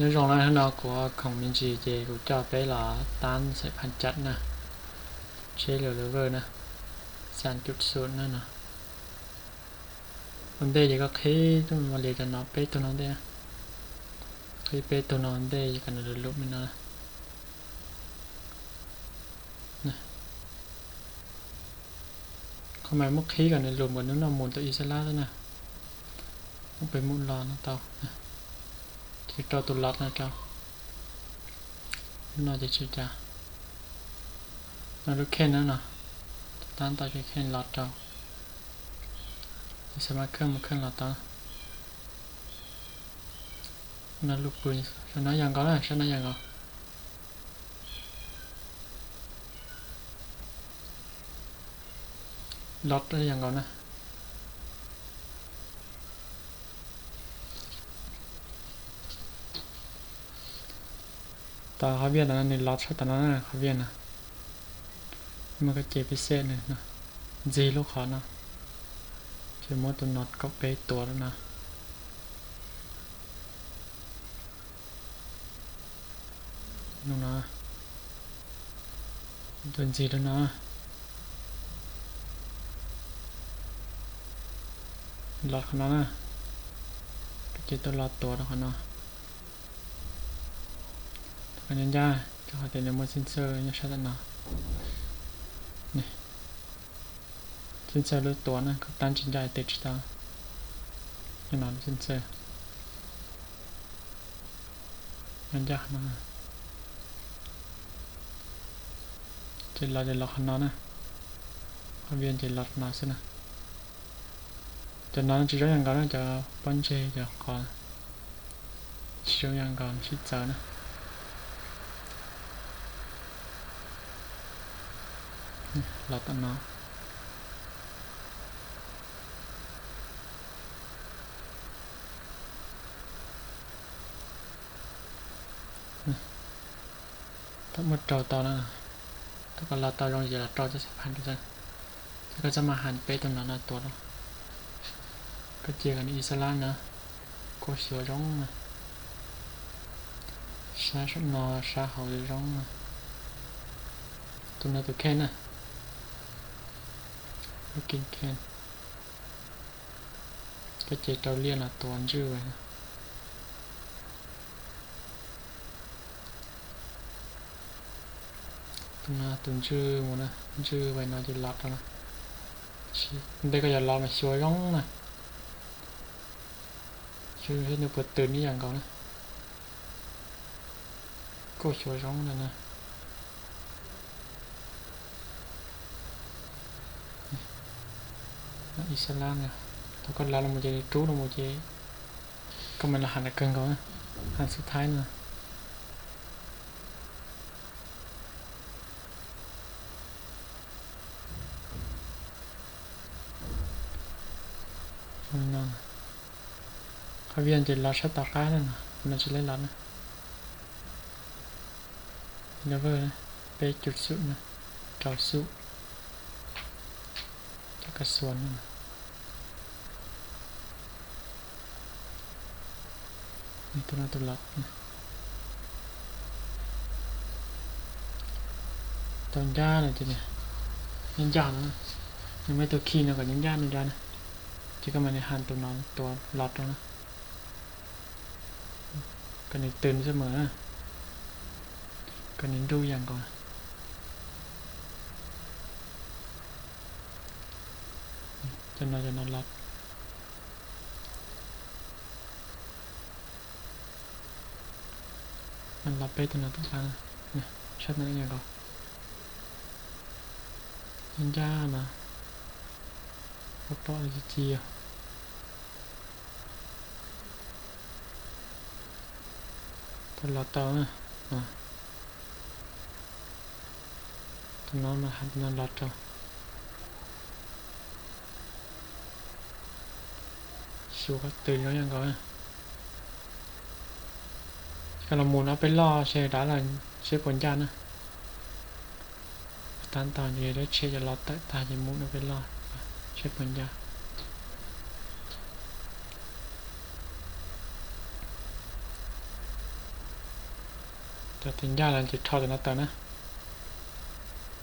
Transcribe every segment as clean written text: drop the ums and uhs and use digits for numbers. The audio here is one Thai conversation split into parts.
Nhớ rằng là nó của khổng minh chỉ về của cho bé là tan sẽ phản chặt nè chế liều lever nè sàn chút xuống nè nè vấn đề thì có khi tôi mà liệt cho nó bé tôi nó đây khi bé tôi nó đây cần được lúc mình nè không phải mất khí cần được lúc mà nó muốn tới Isla nữa nè không phải muốn lo nó tao thì cho tôi lót nó cho nó chỉ chịu trả nó lúc khen nữa nè tan tao chỉ khen lót cho sẽ mà khen lót tao nó lúc bùi sao nó dần có này sao nó dần có lót nó dần có nè taoเขาเวียนนะนี่ลอตตอนนั้นนะเขาเวียนนะมันก็เจ็บพิเศษเลยนะจีลูกเขานะเชื่อมว่าตัวน็อตก็เป๊ะตัวแล้วนะนู่นนะตัวจีแล้วนะลอตเขานะก็เจ็บตัวลอตตัวแล้วเขานะอันนี้ย่าจะขอเป็นโมเซนเซอร์เนี่ยชัดนะนี่เซนเซอร์รู้ตัวนะก็ตั้งจินใจติดตาขนาดเซนเซอร์มันยากนะจะหลอกขนาดนะเขาเวียนจะหลอกนาสินะจะนอนจะเรื่องอย่างก่อนนะจะปั้นเชยจะก่อนเชื่ออย่างก่อนชิดเจอนะลอตน้อถ้าหมดจอตอนนั้นถ้าก็ลอตตอนลงจะจอจะสับพันกันก็จะมาหันเป๊ะตรงนั้นนะตัวแล้วก็เจอกันอิสระนะก็เสียวร้องนะชาชนอชาเขาร้องนะตัวนั้นตัวแค่น่ะก็กินแค่ก็เจอเตาเลียนละตัวชื่อไว้นะตัวนั้นตัวชื่อหมดนะชื่อไว้น่าจะรับแล้วนะđâyก็อย่ารอมาช่วยร้องนะช่วยให้หนูเปิดตื่นนี่อย่างก่อนนะก็ช่วยร้องนะนะอิสลามเนี่ยถ้าก็เราโมเจจูเราโมเจก็มันละหันกันก่อนนะหันสุดท้ายนะนั่นเขาเวียนจะรอชัดต่อก้านั่นนะมันจะเล่นรอนะเลเวอร์นะไปจุดสุดนะเจ้าสุจะกระส่วนนะนี่ตัวนั้นตัวหลักนะตอนย่าเลยทีเนี่ยยันย่านะยังไม่ตัวคีนนะก่อนยันย่านะที่ก็มาในหันตัวนอนตัวหลอดแล้วนะก็นี่ตื่นเสมอก็นี่ดูอย่างก่อนจะนอนหลับมันหลับไปตัวนั้นตัวนั้นเนี่ยชัดนั่นอย่างก่อนยันย่านะก็ปล่อยจีตลอดเตานะตอนนั้นมาหันนอนหลับเตาชิวก็ตื่นแล้วยังก่อนก็เราหมุนเอาไปล่อเชยđã làเชยผลยานะตันตอนนี้ได้เชยจะรอตาจะหมุนเอาไปล่อเชยผลยา จะถึงยาแล้วจะทอดจะนัดเตอนะ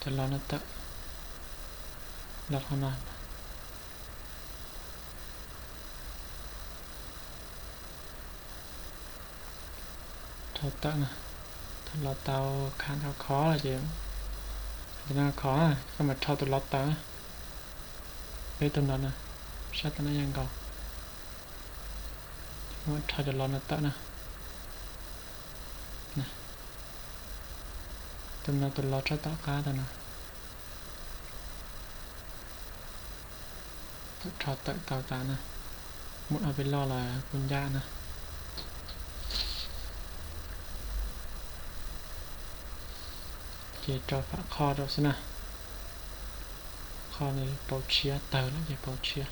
จะรอนัดเตอรอเขานานทอดเตอนะถ้ารอเตาค้างเขาคออะไรจะน่าคอก็มาทอดตัวรอเตาไปตัวนั้นนะชัดตัวนั้นยังก่อนว่าทอดจะรอนัดเตอนะตัวนั้นตัวรอชัดต่อค้าตัวนะทอดเตาตานะมุดเอาไปล่อเลยคุณย่านะเจาฝาคอดอกสินะคอในเปาเชียเตาแล้วเจเปาเชีย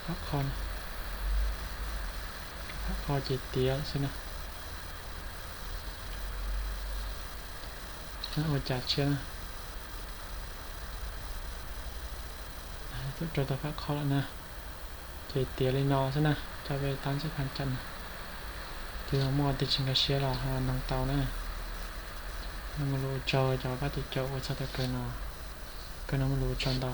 ฝาคอนะฝาคอเจเตียสินะน่าอดจัดเชียนะตัวฝาคอแล้วนะเจเตียเลยนอสินะจะไปตั้งสักพันจันที่เรามอติชิงกาเชียหรอฮะน้องเตานะน้ำมันรู้จอบ้าติโจวัชตะเกินน้ำมันรู้จอนดา